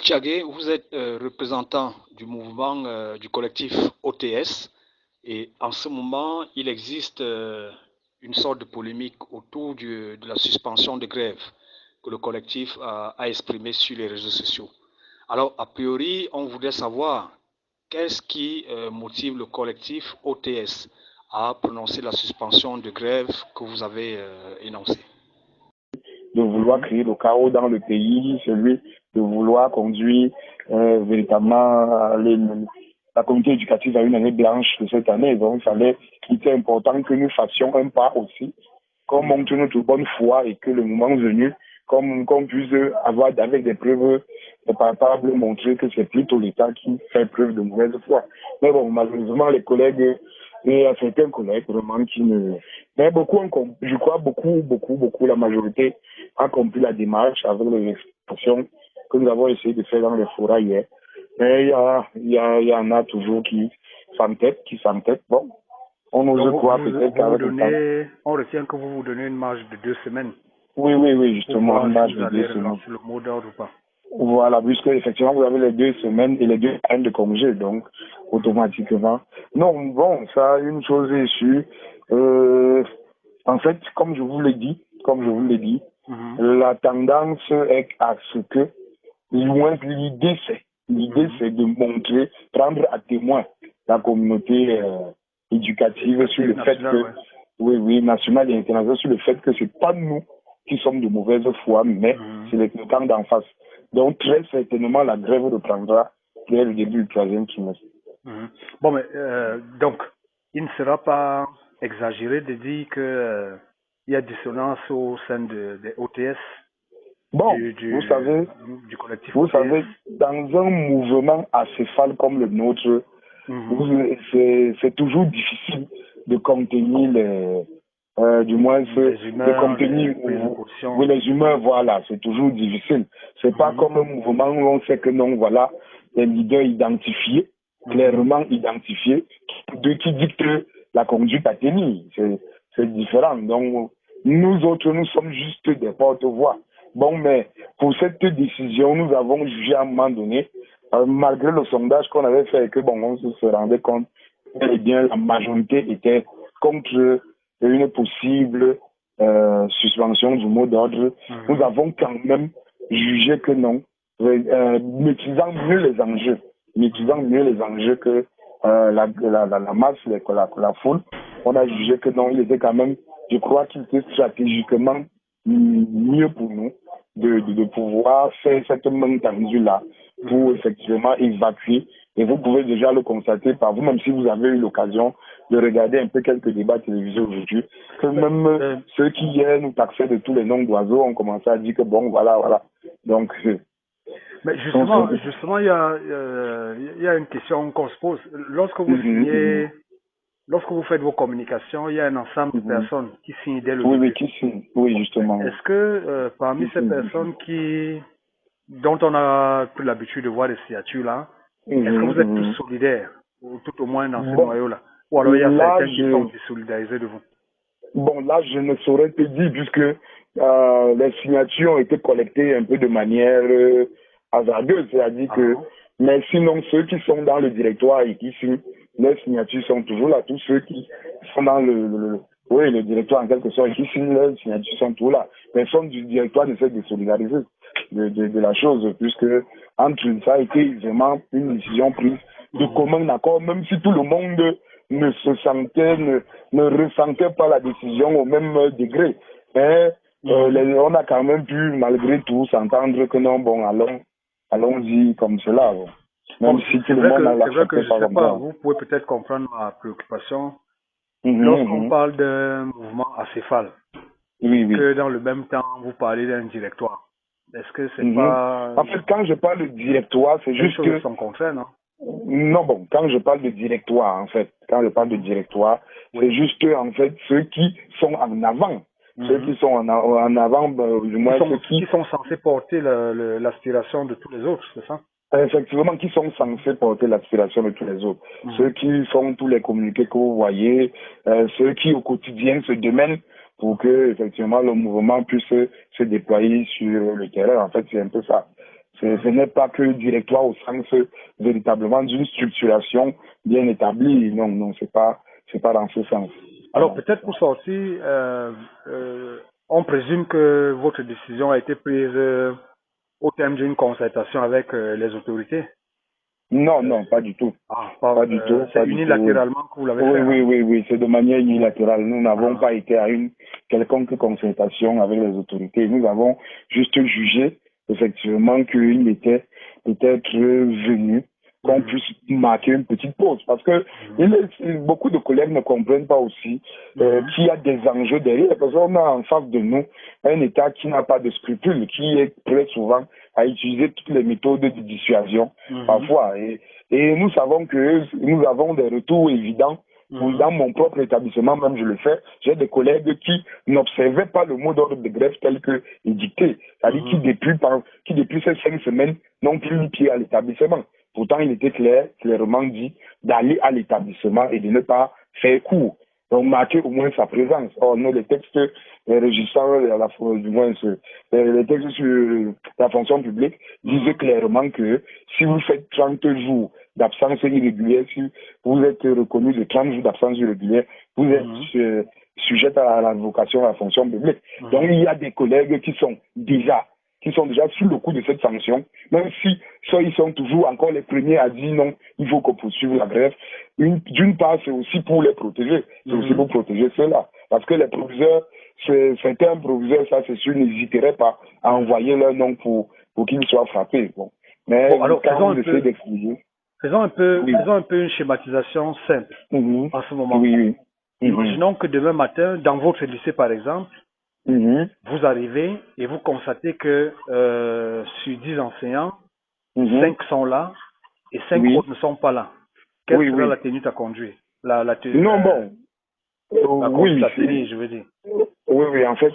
Tiagué, vous êtes représentant du mouvement du collectif OTS et en ce moment, il existe une sorte de polémique autour de la suspension de grève que le collectif a exprimée sur les réseaux sociaux. Alors, a priori, on voudrait savoir qu'est-ce qui motive le collectif OTS à prononcer la suspension de grève que vous avez énoncée. De vouloir créer le chaos dans le pays, celui de vouloir conduire véritablement la communauté éducative à une année blanche de cette année. Donc, il était important que nous fassions un pas aussi, qu'on montre notre bonne foi et que le moment venu, qu'on puisse avoir avec des preuves palpables montrer que c'est plutôt l'État qui fait preuve de mauvaise foi. Mais bon, malheureusement, les collègues, et certains collègues vraiment qui ne... Mais beaucoup, je crois beaucoup, la majorité a compris la démarche avec les expressions que nous avons essayé de faire dans les forats hier. Mais il y en a toujours qui s'entêtent. Bon, on ose croire peut-être qu'avec le temps... On retient que vous donnez une marge de 2 semaines. Oui, justement, une marge de 2 semaines. Le mot d'ordre ou pas. Voilà, puisque effectivement vous avez les 2 semaines et les 2 semaines de congé, donc automatiquement. Non, bon, ça, une chose est sûre. En fait, comme je vous l'ai dit, la tendance est à ce que, l'idée c'est de montrer, prendre à témoin la communauté éducative sur le fait que, oui, nationale et internationale, sur le fait que c'est pas nous qui sommes de mauvaise foi, mais c'est les camps d'en face. Donc, très certainement, la grève reprendra dès le début du 3e trimestre. Bon, mais donc, il ne sera pas exagéré de dire que il y a dissonance au sein des OTS. Bon, vous savez, du collectif vous OTS. savez, dans un mouvement acéphale comme le nôtre, c'est toujours difficile de contenir du moins de contenir les humeurs, voilà, c'est toujours difficile. C'est pas comme un mouvement où on sait que non, voilà, les leaders identifiés, clairement identifiés, qui dictent la conduite à tenir. C'est différent. Donc, nous autres, nous sommes juste des porte-voix. Bon, mais pour cette décision, nous avons jugé à un moment donné, malgré le sondage qu'on avait fait, que bon, on se rendait compte, eh bien, la majorité était contre une possible suspension du mot d'ordre. Nous avons quand même jugé que non, maîtrisant mieux les enjeux que la masse, la foule, on a jugé que non, il était quand même, je crois qu'il était stratégiquement mieux pour nous de pouvoir faire cette main tendue-là pour effectivement évacuer. Et vous pouvez déjà le constater par vous-même si vous avez eu l'occasion de regarder un peu quelques débats télévisés aujourd'hui, que même ceux qui hier nous taxaient de tous les noms d'oiseaux ont commencé à dire que bon, voilà. Donc, mais justement, il y a une question qu'on se pose. Lorsque vous signez, lorsque vous faites vos communications, il y a un ensemble de personnes qui signent dès le début. Oui, qui signent. Oui, justement. Est-ce que parmi ces personnes dont on a pris l'habitude de voir les signatures là, est-ce que vous êtes tous solidaires, ou tout au moins dans ce noyau-là? Ou alors il y a certains qui sont désolidarisés de vous? Bon, là, je ne saurais te dire, puisque les signatures ont été collectées un peu de manière hasardeuse, c'est-à-dire que, mais sinon, ceux qui sont dans le directoire et qui signent, les signatures sont toujours là. Tous ceux qui sont dans le directoire en quelque sorte, et qui signent, les signatures sont toujours là. Personne du directoire ne s'est désolidariser de la chose, puisque entre ça a été vraiment une décision prise de commun accord, même si tout le monde ne se sentait, ne ressentait pas la décision au même degré. Mais on a quand même pu, malgré tout, s'entendre que non, bon, allons-y comme cela. Bon. Même si tout le monde a l'accepté pas comme ça. Vous pouvez peut-être comprendre ma préoccupation. Lorsqu'on parle d'un mouvement acéphale, que dans le même temps, vous parlez d'un directoire. Est-ce que c'est pas... En fait, quand je parle de directoire, c'est juste que... sont contraires, non? Non, bon, quand je parle de directoire, c'est juste, en fait, ceux qui sont en avant. Ceux qui sont en avant, du moins qui sont censés porter l'aspiration de tous les autres, c'est ça? Effectivement, qui sont censés porter l'aspiration de tous les autres. Ceux qui font tous les communiqués que vous voyez, ceux qui au quotidien se démènent pour que effectivement le mouvement puisse se déployer sur le terrain. En fait, c'est un peu ça. Ce n'est pas que le directoire au sens véritablement d'une structuration bien établie. Non, non, c'est pas dans ce sens. Alors peut-être pour sortir, on présume que votre décision a été prise au terme d'une concertation avec les autorités. Non, non, pas du tout. Pas du tout. C'est unilatéralement que vous l'avez fait. Oui, c'est de manière unilatérale. Nous n'avons pas été à une quelconque concertation avec les autorités. Nous avons juste jugé effectivement qu'il était peut-être venu qu'on puisse marquer une petite pause. Parce que beaucoup de collègues ne comprennent pas aussi qu'il y a des enjeux derrière. Parce qu'on a en face de nous un État qui n'a pas de scrupules, qui est très souvent à utiliser toutes les méthodes de dissuasion parfois. Et nous savons que nous avons des retours évidents. Dans mon propre établissement, même je le fais, j'ai des collègues qui n'observaient pas le mot d'ordre de grève tel que dicté. C'est-à-dire qui depuis ces 5 semaines n'ont plus mis pied à l'établissement. Pourtant, il était clairement dit d'aller à l'établissement et de ne pas faire cours. Donc, marquer au moins sa présence. Or, nous, les textes régissant du moins les textes sur la fonction publique disent clairement que si vous faites 30 jours d'absence irrégulière, si vous êtes reconnu de 30 jours d'absence irrégulière, vous êtes sujet à la vocation à la fonction publique. Donc, il y a des collègues qui sont déjà sous le coup de cette sanction, même si ils sont toujours encore les premiers à dire non, il faut qu'on poursuive la grève. D'une part, c'est aussi pour les protéger, c'est aussi pour protéger ceux-là. Parce que les proviseurs, certains proviseurs, ça c'est sûr, n'hésiteraient pas à envoyer leur nom pour qu'ils soient frappés. Bon. Mais alors, quand vous essayez d'expliquer... Faisons un peu une schématisation simple en ce moment. Imaginons que demain matin, dans votre lycée par exemple, vous arrivez et vous constatez que sur 10 enseignants, 5 sont là et 5 autres ne sont pas là. Quelle sera la tenue à conduire? La tenue, non, bon. la tenue, je veux dire. Oui, en fait,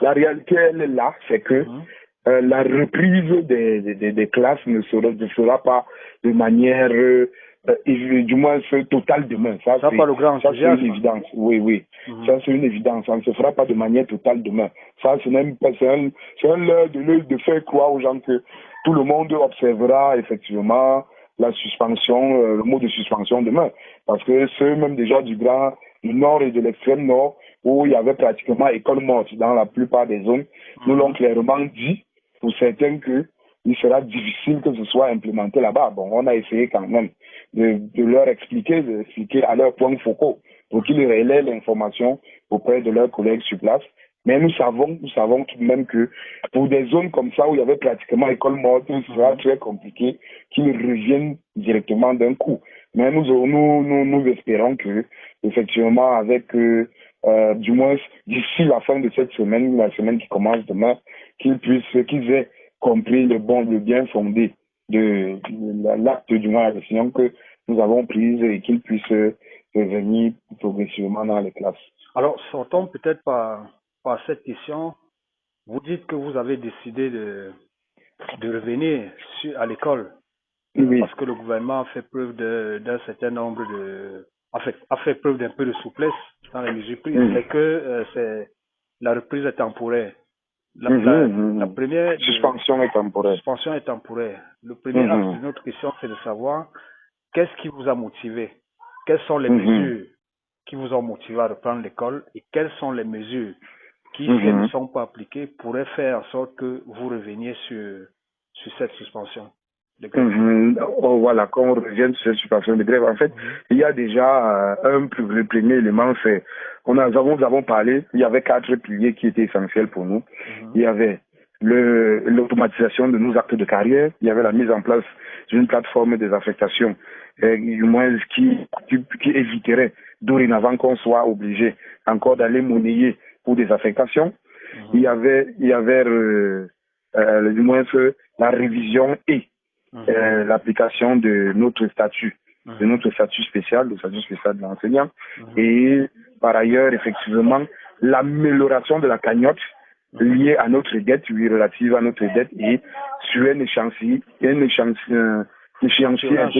la réalité, elle est là, c'est que la reprise des classes ne sera pas de manière, du moins, totale demain. Ça, c'est une évidence. Oui. Ça, c'est une évidence. Ça ne se fera pas de manière totale demain. Ça, c'est un leurre de faire croire aux gens que tout le monde observera effectivement la suspension, le mot de suspension demain. Parce que ceux même déjà du nord et de l'extrême nord, où il y avait pratiquement école morte dans la plupart des zones, nous l'ont clairement dit, pour certains, qu'il sera difficile que ce soit implémenté là-bas. Bon, on a essayé quand même de leur expliquer, à leurs points focaux, pour qu'ils relaient l'information auprès de leurs collègues sur place. Mais nous savons tout de même que pour des zones comme ça où il y avait pratiquement école morte, ce sera très compliqué qu'ils reviennent directement d'un coup. Mais nous espérons que, effectivement, avec du moins d'ici la fin de cette semaine, la semaine qui commence demain, qu'ils aient compris le bien fondé de l'acte du moins la décision que nous avons prise et qu'ils puissent revenir progressivement dans les classes. Alors, sortons peut-être par cette question. Vous dites que vous avez décidé de revenir à l'école. Parce que le gouvernement a fait preuve d'un certain nombre a fait preuve d'un peu de souplesse dans les mesures prises. C'est que la reprise est temporaire. La première suspension est temporaire. Suspension est temporaire. Le premier axe de notre question, c'est de savoir qu'est-ce qui vous a motivé, quelles sont les mesures qui vous ont motivé à reprendre l'école et quelles sont les mesures qui, si elles ne sont pas appliquées, pourraient faire en sorte que vous reveniez sur cette suspension de grève. Voilà, quand on revient sur cette suspension de grève, en fait, il y a déjà le premier élément, c'est nous avons parlé, il y avait 4 piliers qui étaient essentiels pour nous. Il y avait l'automatisation de nos actes de carrière, il y avait la mise en place d'une plateforme des affectations, du moins qui éviterait dorénavant qu'on soit obligé encore d'aller monnayer pour des affectations. Il y avait du moins la révision et l'application de notre statut, spécial, le statut spécial de l'enseignant. Et par ailleurs, effectivement, l'amélioration de la cagnotte liée à notre dette, relative à notre dette et sur un échéancier un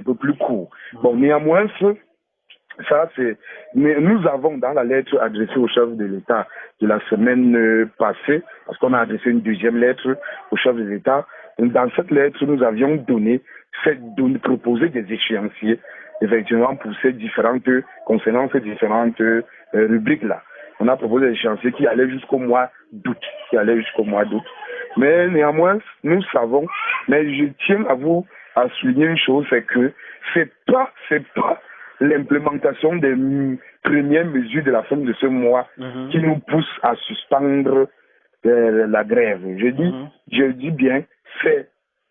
peu plus court. Bon, néanmoins, Ça, c'est. Mais nous avons, dans la lettre adressée au chef de l'État de la semaine passée, parce qu'on a adressé une deuxième lettre au chef de l'État, dans cette lettre, nous avions proposé des échéanciers, effectivement, pour concernant ces différentes rubriques-là. On a proposé des échéanciers qui allaient jusqu'au mois d'août, Mais néanmoins, nous savons, mais je tiens à souligner une chose, c'est que c'est pas l'implémentation des premières mesures de la fin de ce mois qui nous pousse à suspendre la grève. Je dis bien, c'est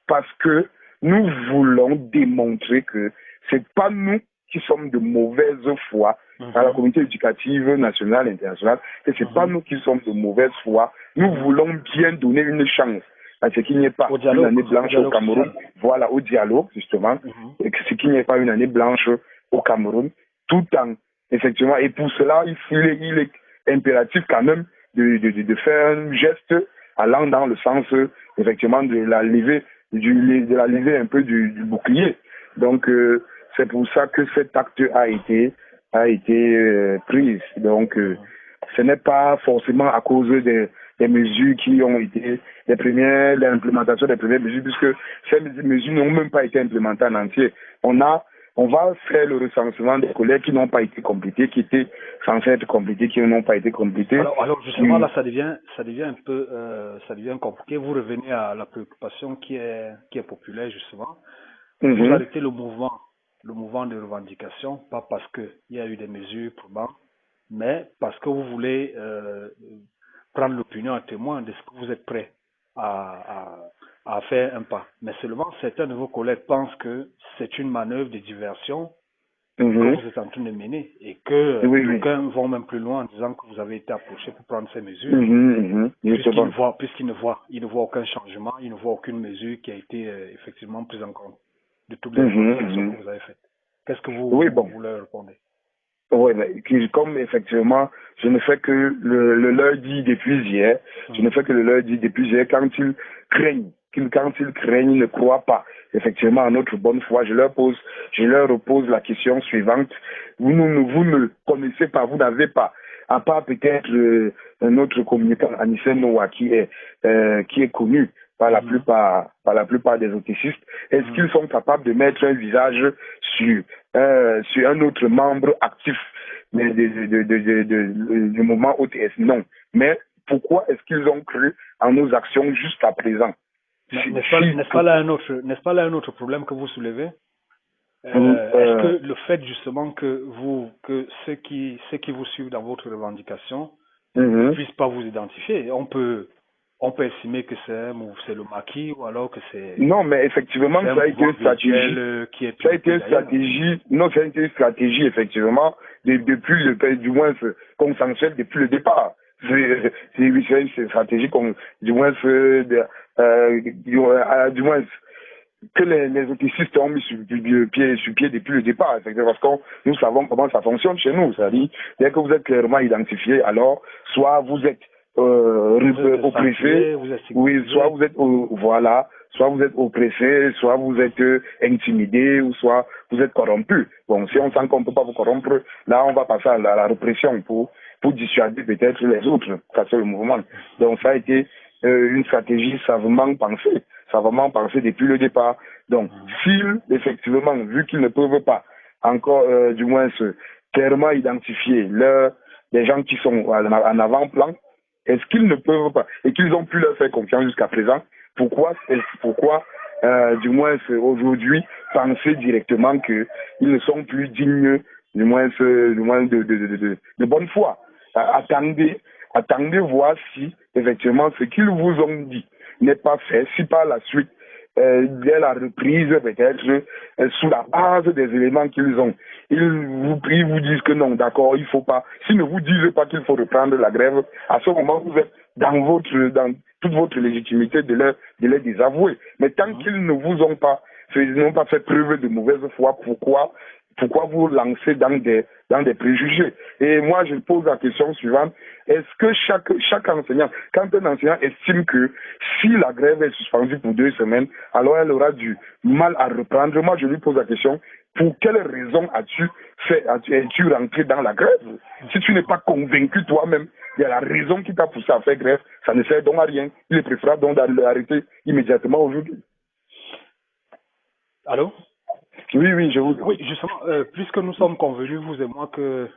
parce que nous voulons démontrer que c'est pas nous qui sommes de mauvaise foi à la communauté éducative nationale et internationale, et c'est pas nous qui sommes de mauvaise foi. Nous voulons bien donner une chance à ce qu'il n'y ait pas une année blanche au Cameroun, voilà, au dialogue, justement, et que ce qu'il n'y ait pas une année blanche au Cameroun, tout en, effectivement, et pour cela, il est impératif quand même de faire un geste allant dans le sens, effectivement, de la lever un peu du bouclier. Donc, c'est pour ça que cet acte a été prise. Donc, ce n'est pas forcément à cause des mesures qui ont été l'implémentation des premières mesures, puisque ces mesures n'ont même pas été implémentées en entier. On va faire le recensement des collègues qui n'ont pas été complétés, qui étaient censés être complétés, qui n'ont pas été complétés. Alors justement, là, ça devient un peu, ça devient compliqué. Vous revenez à la préoccupation qui est populaire, justement. Vous arrêtez le mouvement de revendication, pas parce qu'il y a eu des mesures probantes, mais parce que vous voulez prendre l'opinion à témoin de ce que vous êtes prêt à faire un pas. Mais seulement certains de vos collègues pensent que c'est une manœuvre de diversion que vous êtes en train de mener et que d'aucuns vont même plus loin en disant que vous avez été approché pour prendre ces mesures. Puisqu'ils ne voient aucun changement, ils ne voient aucune mesure qui a été effectivement prise en compte de toutes les revendications que vous avez faites. Qu'est-ce que vous leur répondez? Oui, mais comme effectivement, je ne fais que le leur dire depuis hier, quand ils craignent, ils ne croient pas effectivement à notre bonne foi, je leur repose la question suivante. Vous ne connaissez pas, vous n'avez pas, à part peut-être un autre communicant, Anissé Noah, qui est connu par la plupart des autistes, est-ce qu'ils sont capables de mettre un visage sur un autre membre actif du mouvement OTS? Non. Pourquoi est-ce qu'ils ont cru en nos actions jusqu'à présent? N'est-ce pas là un autre problème que vous soulevez? Est-ce que le fait justement que ceux qui vous suivent dans votre revendication ne puissent pas vous identifier, on peut estimer que c'est le maquis ou alors que c'est... Non, mais effectivement, ça a été une stratégie. Ça a été une stratégie, effectivement, depuis du moins consensuelle depuis le départ. C'est une stratégie du moins que les autistes ont mis sur pied depuis le départ, parce que nous savons comment ça fonctionne chez nous. C'est-à-dire, dès que vous êtes clairement identifié, alors soit vous êtes oppressé, soit vous êtes oppressé, soit vous êtes intimidé, ou soit vous êtes corrompu. Bon, si on sent qu'on ne peut pas vous corrompre, là on va passer à la répression pour dissuader peut-être les autres, casser le mouvement. Donc ça a été une stratégie savamment pensée depuis le départ. Donc, s'ils, effectivement, vu qu'ils ne peuvent pas encore, du moins, clairement identifier les gens qui sont en avant-plan, est-ce qu'ils ne peuvent pas, et qu'ils ont pu leur faire confiance jusqu'à présent, pourquoi du moins, aujourd'hui, penser directement qu'ils ne sont plus dignes, du moins de bonne foi? Attendez voir si, effectivement, ce qu'ils vous ont dit n'est pas fait, si par la suite, dès la reprise, peut-être, sous la base des éléments qu'ils ont, ils vous disent que non, d'accord, il faut pas. S'ils ne vous disent pas qu'il faut reprendre la grève, à ce moment, vous êtes dans toute votre légitimité de les désavouer. Mais tant qu'ils ne vous ont pas n'ont pas fait preuve de mauvaise foi, pourquoi vous lancez dans des préjugés? Et moi, je pose la question suivante. Est-ce que chaque enseignant, quand un enseignant estime que si la grève est suspendue pour 2 semaines, alors elle aura du mal à reprendre, moi, je lui pose la question, pour quelle raison es-tu rentré dans la grève? Si tu n'es pas convaincu toi-même, il y a la raison qui t'a poussé à faire grève, ça ne sert donc à rien. Il est préférable donc d'arrêter immédiatement aujourd'hui. Allô? Oui, je vous... Oui, justement, puisque nous sommes convenus, vous et moi, que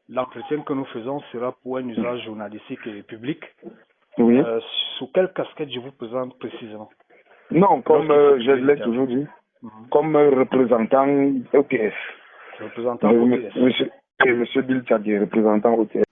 l'entretien que nous faisons sera pour un usage journalistique et public. Oui. Sous quelle casquette je vous présente précisément? Non, comme je l'ai toujours dit, comme représentant OTS. Représentant OTS. Monsieur Bill Tchadie, représentant OTS.